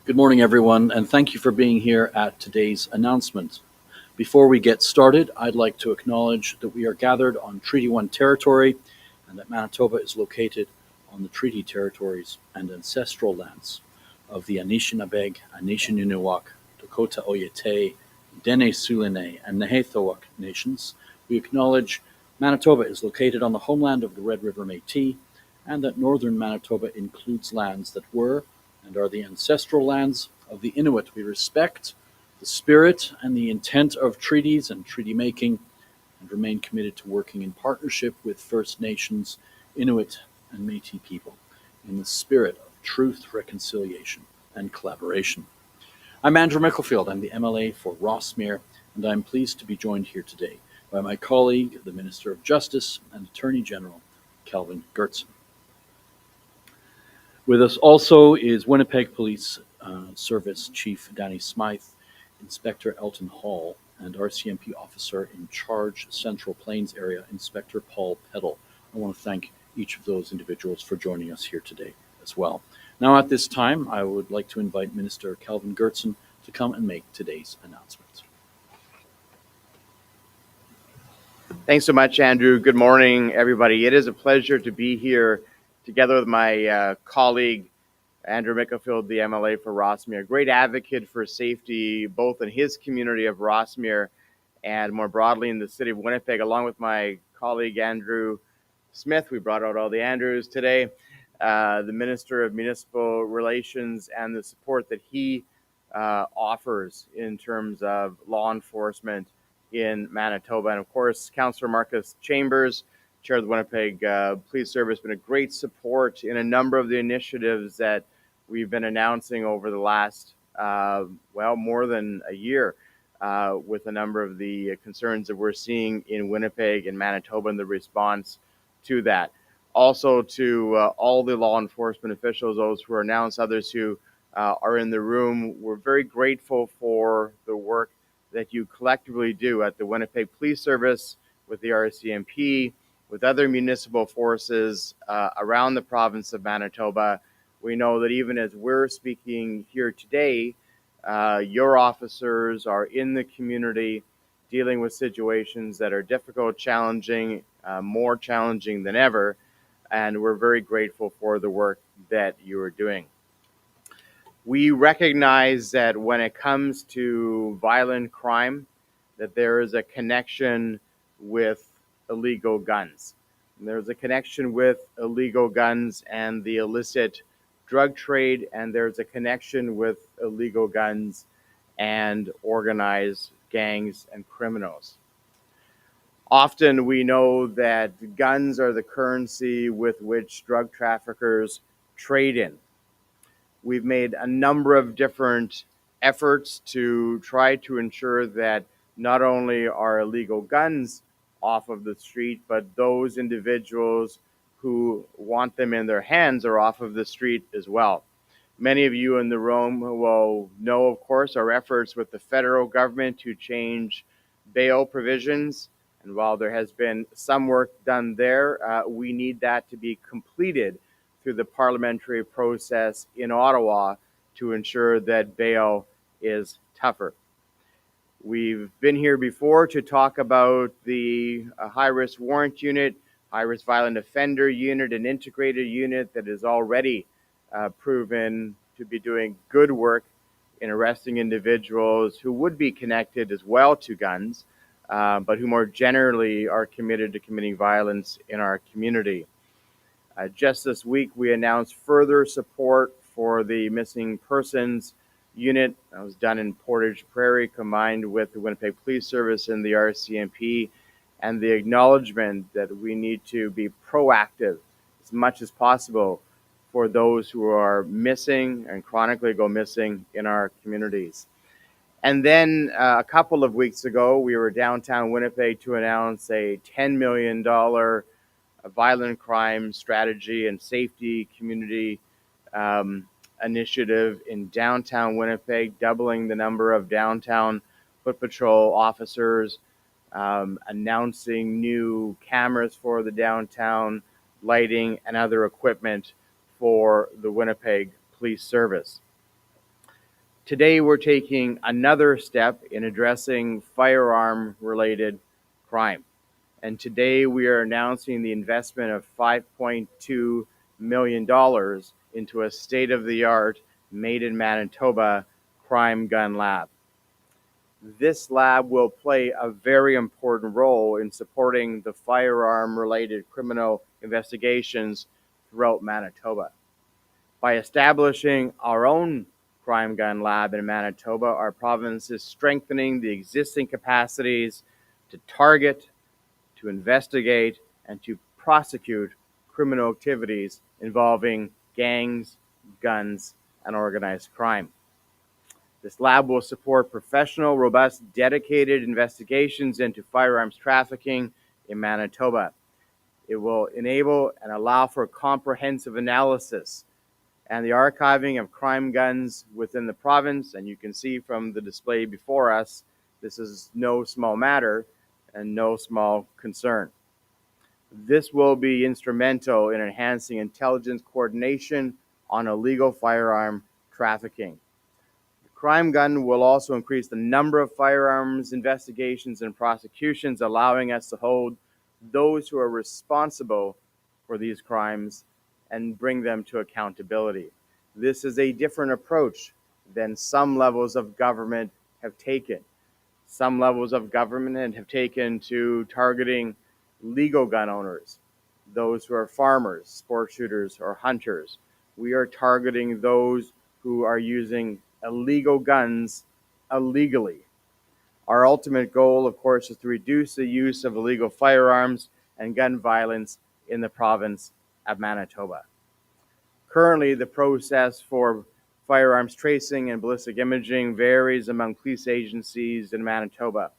Good morning, everyone, and thank you for being here at today's announcement. Before we get started, I'd like to acknowledge that we are gathered on Treaty 1 territory and that Manitoba is located on the treaty territories and ancestral lands of the Anishinaabeg, Anishinaabe, Dakota Oyate, Dene Sulene, and Nehethawak nations. We acknowledge Manitoba is located on the homeland of the Red River Métis and that northern Manitoba includes lands that were and are the ancestral lands of the Inuit. We respect the spirit and the intent of treaties and treaty making and remain committed to working in partnership with First Nations, Inuit, and Métis people in the spirit of truth, reconciliation, and collaboration. I'm Andrew Micklefield. I'm the MLA for Rossmere, and I'm pleased to be joined here today by my colleague, the Minister of Justice and Attorney General, Kelvin Goertzen. With us also is Winnipeg Police Service Chief Danny Smyth, Inspector Elton Hall, and RCMP Officer in Charge Central Plains Area, Inspector Paul Peddle. I want to thank each of those individuals for joining us here today as well. Now at this time, I would like to invite Minister Kelvin Goertzen to come and make today's announcement. Thanks so much, Andrew. Good morning, everybody. It is a pleasure to be here together with my colleague, Andrew Micklefield, the MLA for Rossmere, a great advocate for safety, both in his community of Rossmere and more broadly in the city of Winnipeg, along with my colleague, Andrew Smyth. We brought out all the Andrews today, the Minister of Municipal Relations, and the support that he offers in terms of law enforcement in Manitoba. And of course, Councillor Marcus Chambers, Chair of the Winnipeg Police Service, been a great support in a number of the initiatives that we've been announcing over the last, more than a year, with a number of the concerns that we're seeing in Winnipeg and Manitoba and the response to that. Also to all the law enforcement officials, those who are announced, others who are in the room, we're very grateful for the work that you collectively do at the Winnipeg Police Service, with the RCMP, with other municipal forces around the province of Manitoba. We know that even as we're speaking here today, your officers are in the community dealing with situations that are difficult, challenging, more challenging than ever, and we're very grateful for the work that you are doing. We recognize that when it comes to violent crime, that there is a connection with illegal guns. And there's a connection with illegal guns and the illicit drug trade, and there's a connection with illegal guns and organized gangs and criminals. Often we know that guns are the currency with which drug traffickers trade in. We've made a number of different efforts to try to ensure that not only are illegal guns off of the street, but those individuals who want them in their hands are off of the street as well. Many of you in the room will know, of course, our efforts with the federal government to change bail provisions. And while there has been some work done there, we need that to be completed through the parliamentary process in Ottawa to ensure that bail is tougher. We've been here before to talk about the high-risk warrant unit, high-risk violent offender unit, an integrated unit that is already proven to be doing good work in arresting individuals who would be connected as well to guns, but who more generally are committed to committing violence in our community. Just this week, we announced further support for the missing persons unit that was done in Portage Prairie, combined with the Winnipeg Police Service and the RCMP, and the acknowledgement that we need to be proactive as much as possible for those who are missing and chronically go missing in our communities. And then a couple of weeks ago, we were downtown Winnipeg to announce a $10 million violent crime strategy and safety community initiative in downtown Winnipeg, doubling the number of downtown foot patrol officers, announcing new cameras for the downtown, lighting, and other equipment for the Winnipeg Police Service. Today, we're taking another step in addressing firearm-related crime. And today, we are announcing the investment of $5.2 million into a state-of-the-art Made-in-Manitoba crime gun lab. This lab will play a very important role in supporting the firearm-related criminal investigations throughout Manitoba. By establishing our own crime gun lab in Manitoba, our province is strengthening the existing capacities to target, to investigate, and to prosecute criminal activities involving gangs, guns, and organized crime. This lab will support professional, robust, dedicated investigations into firearms trafficking in Manitoba. It will enable and allow for comprehensive analysis and the archiving of crime guns within the province. And you can see from the display before us, this is no small matter and no small concern. This will be instrumental in enhancing intelligence coordination on illegal firearm trafficking. Crime gun will also increase the number of firearms investigations and prosecutions, allowing us to hold those who are responsible for these crimes and bring them to accountability. This is a different approach than some levels of government have taken. Some levels of government have taken to targeting legal gun owners, those who are farmers, sport shooters, or hunters. We are targeting those who are using illegal guns illegally. Our ultimate goal, of course, is to reduce the use of illegal firearms and gun violence in the province of Manitoba. Currently, the process for firearms tracing and ballistic imaging varies among police agencies in Manitoba.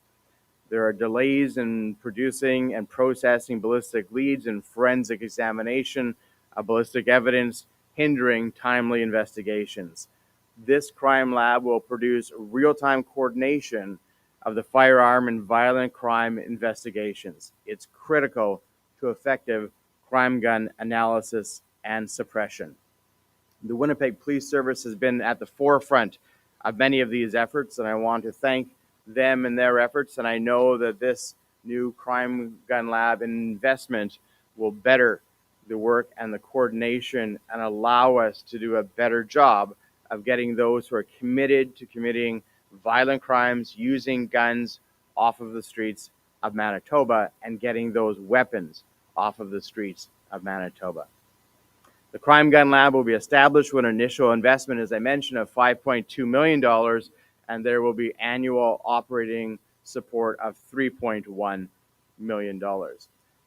There are delays in producing and processing ballistic leads and forensic examination of ballistic evidence, hindering timely investigations. This crime lab will produce real-time coordination of the firearm and violent crime investigations. It's critical to effective crime gun analysis and suppression. The Winnipeg Police Service has been at the forefront of many of these efforts, and I want to thank them and their efforts, and I know that this new crime gun lab investment will better the work and the coordination and allow us to do a better job of getting those who are committed to committing violent crimes using guns off of the streets of Manitoba and getting those weapons off of the streets of Manitoba. The Crime Gun Lab will be established with an initial investment, as I mentioned, of $5.2 million, and there will be annual operating support of $3.1 million.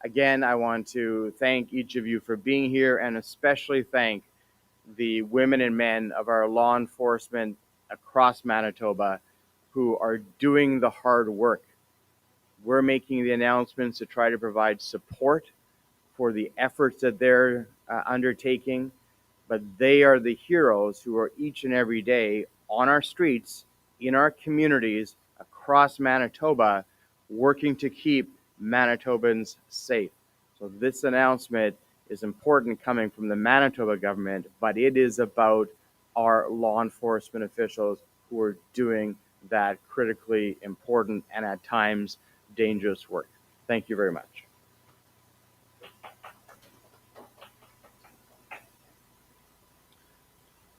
Again, I want to thank each of you for being here and especially thank the women and men of our law enforcement across Manitoba who are doing the hard work. We're making the announcements to try to provide support for the efforts that they're undertaking, but they are the heroes who are each and every day on our streets, in our communities across Manitoba, working to keep Manitobans safe. So this announcement is important coming from the Manitoba government, but it is about our law enforcement officials who are doing that critically important and at times dangerous work. Thank you very much.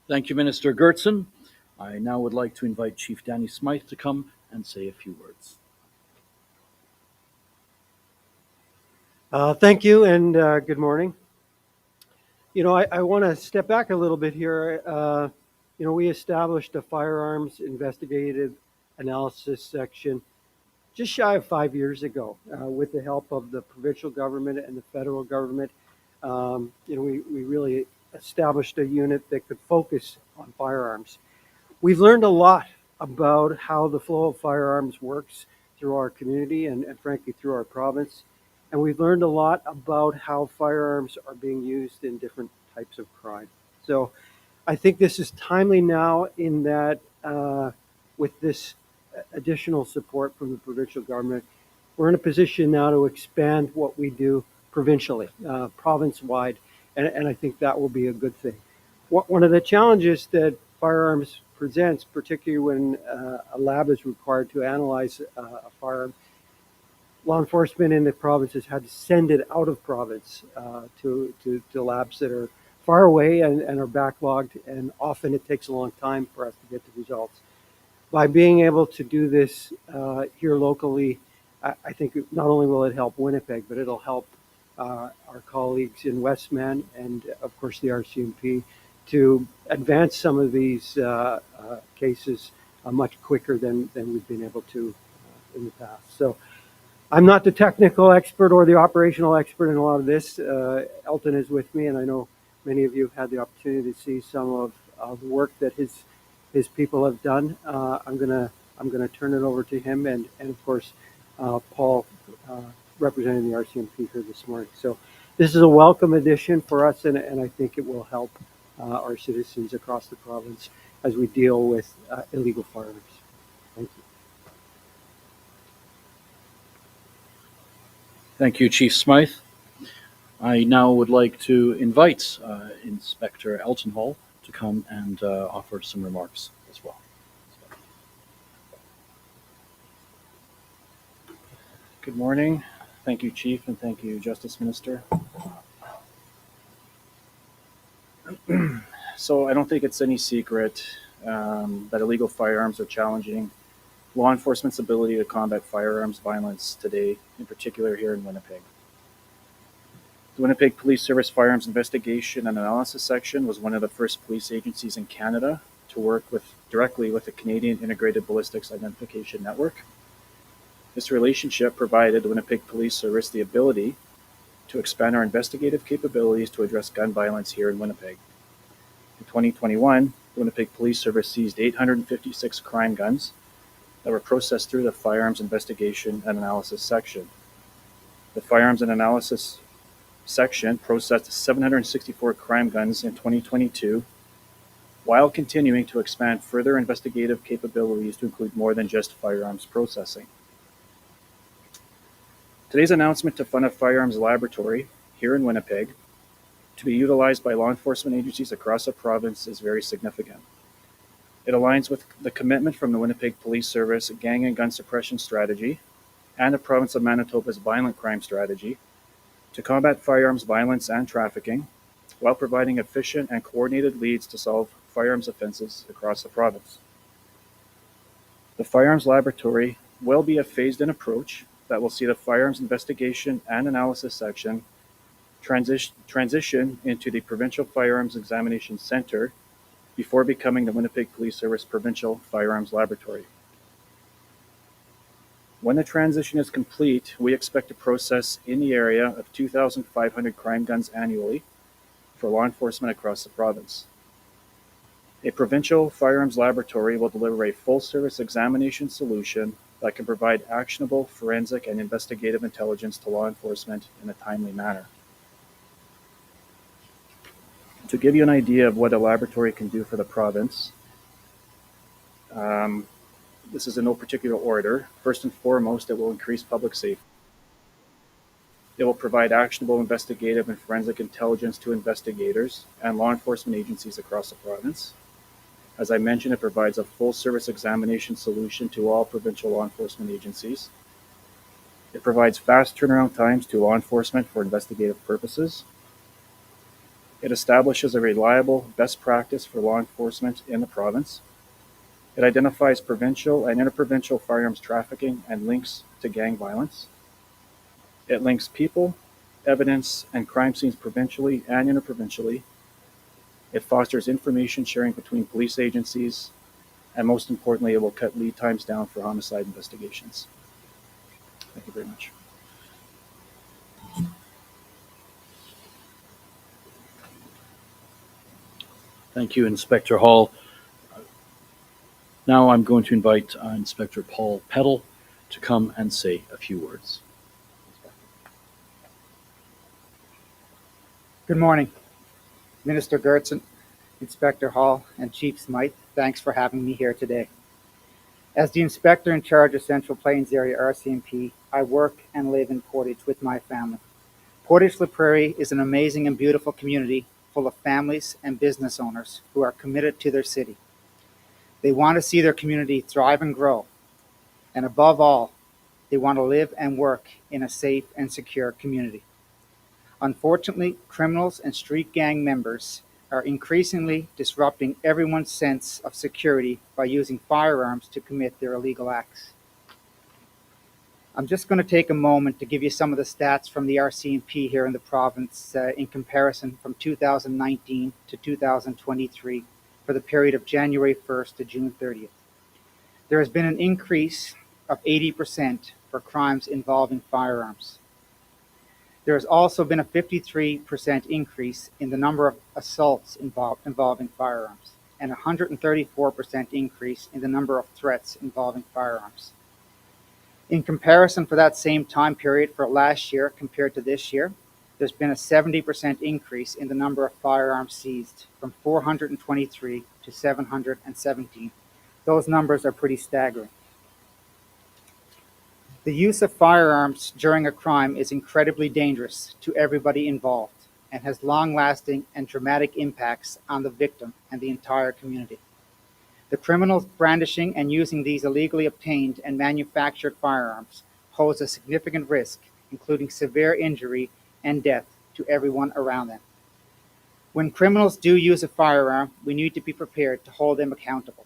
Thank you, Minister Goertzen. I now would like to invite Chief Danny Smyth to come and say a few words. Thank you, and good morning. I want to step back a little bit here. We established a firearms investigative analysis section just shy of 5 years ago with the help of the provincial government and the federal government. We really established a unit that could focus on firearms. We've learned a lot about how the flow of firearms works through our community and frankly through our province. And we've learned a lot about how firearms are being used in different types of crime. So I think this is timely now in that with this additional support from the provincial government, we're in a position now to expand what we do provincially, province-wide, and I think that will be a good thing. One of the challenges that firearms presents, particularly when a lab is required to analyze a firearm. Law enforcement in the provinces had to send it out of province to labs that are far away and are backlogged, and often it takes a long time for us to get the results. By being able to do this here locally, I think not only will it help Winnipeg, but it'll help our colleagues in Westman and, of course, the RCMP to advance some of these cases much quicker than we've been able to in the past. So I'm not the technical expert or the operational expert in a lot of this. Elton is with me, and I know many of you have had the opportunity to see some of the work that his people have done. I'm gonna turn it over to him, and of course Paul representing the RCMP here this morning. So this is a welcome addition for us, and I think it will help our citizens across the province as we deal with illegal firearms. Thank you. Thank you, Chief Smyth. I now would like to invite Inspector Elton Hall to come and offer some remarks as well. Good morning. Thank you, Chief, and thank you, Justice Minister. So I don't think it's any secret that illegal firearms are challenging law enforcement's ability to combat firearms violence today, in particular here in Winnipeg. The Winnipeg Police Service Firearms Investigation and Analysis Section was one of the first police agencies in Canada to work directly with the Canadian Integrated Ballistics Identification Network. This relationship provided the Winnipeg Police Service the ability to expand our investigative capabilities to address gun violence here in Winnipeg. In 2021, the Winnipeg Police Service seized 856 crime guns that were processed through the Firearms Investigation and Analysis Section. The Firearms and Analysis Section processed 764 crime guns in 2022, while continuing to expand further investigative capabilities to include more than just firearms processing. Today's announcement to fund a firearms laboratory here in Winnipeg to be utilized by law enforcement agencies across the province is very significant. It aligns with the commitment from the Winnipeg Police Service gang and gun suppression strategy and the province of Manitoba's violent crime strategy to combat firearms violence and trafficking while providing efficient and coordinated leads to solve firearms offenses across the province. The Firearms Laboratory will be a phased-in approach that will see the Firearms Investigation and Analysis Section transition into the Provincial Firearms Examination Centre before becoming the Winnipeg Police Service Provincial Firearms Laboratory. When the transition is complete, we expect to process in the area of 2,500 crime guns annually for law enforcement across the province. A provincial firearms laboratory will deliver a full-service examination solution that can provide actionable forensic and investigative intelligence to law enforcement in a timely manner. To give you an idea of what a laboratory can do for the province, this is in no particular order. First and foremost, it will increase public safety. It will provide actionable investigative and forensic intelligence to investigators and law enforcement agencies across the province. As I mentioned, it provides a full-service examination solution to all provincial law enforcement agencies. It provides fast turnaround times to law enforcement for investigative purposes. It establishes a reliable best practice for law enforcement in the province. It identifies provincial and interprovincial firearms trafficking and links to gang violence. It links people, evidence, and crime scenes provincially and interprovincially. It fosters information sharing between police agencies, and most importantly, it will cut lead times down for homicide investigations. Thank you very much. Thank you, Inspector Hall. Now I'm going to invite Inspector Paul Peddle to come and say a few words. Good morning, Minister Goertzen, Inspector Hall, and Chief Smyth. Thanks for having me here today. As the Inspector in charge of Central Plains Area RCMP, I work and live in Portage with my family. Portage La Prairie is an amazing and beautiful community full of families and business owners who are committed to their city. They want to see their community thrive and grow. And above all, they want to live and work in a safe and secure community. Unfortunately, criminals and street gang members are increasingly disrupting everyone's sense of security by using firearms to commit their illegal acts. I'm just going to take a moment to give you some of the stats from the RCMP here in the province in comparison from 2019 to 2023 for the period of January 1st to June 30th. There has been an increase of 80% for crimes involving firearms. There has also been a 53% increase in the number of assaults involving firearms and a 134% increase in the number of threats involving firearms. In comparison for that same time period for last year compared to this year, there's been a 70% increase in the number of firearms seized from 423 to 717. Those numbers are pretty staggering. The use of firearms during a crime is incredibly dangerous to everybody involved and has long-lasting and dramatic impacts on the victim and the entire community. The criminals brandishing and using these illegally obtained and manufactured firearms pose a significant risk, including severe injury and death to everyone around them. When criminals do use a firearm, we need to be prepared to hold them accountable.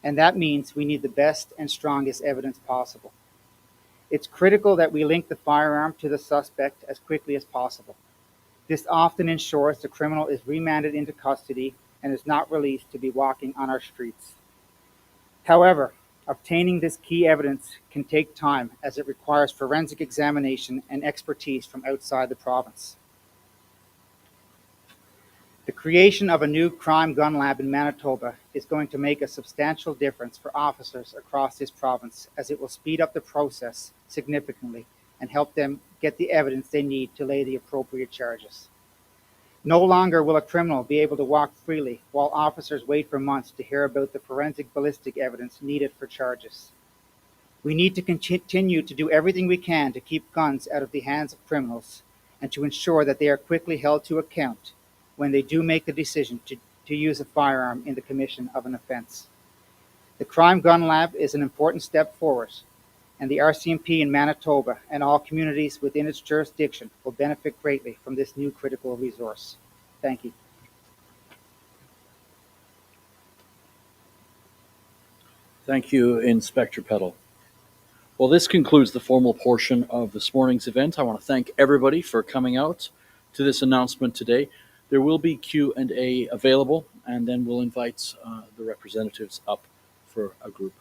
And that means we need the best and strongest evidence possible. It's critical that we link the firearm to the suspect as quickly as possible. This often ensures the criminal is remanded into custody and is not released to be walking on our streets. However, obtaining this key evidence can take time as it requires forensic examination and expertise from outside the province. The creation of a new crime gun lab in Manitoba is going to make a substantial difference for officers across this province, as it will speed up the process significantly and help them get the evidence they need to lay the appropriate charges. No longer will a criminal be able to walk freely while officers wait for months to hear about the forensic ballistic evidence needed for charges. We need to continue to do everything we can to keep guns out of the hands of criminals and to ensure that they are quickly held to account when they do make the decision to use a firearm in the commission of an offense. The Crime Gun Lab is an important step forward, and the RCMP in Manitoba and all communities within its jurisdiction will benefit greatly from this new critical resource. Thank you. Thank you, Inspector Peddle. Well, this concludes the formal portion of this morning's event. I want to thank everybody for coming out to this announcement today. There will be Q&A available, and then we'll invite the representatives up for a group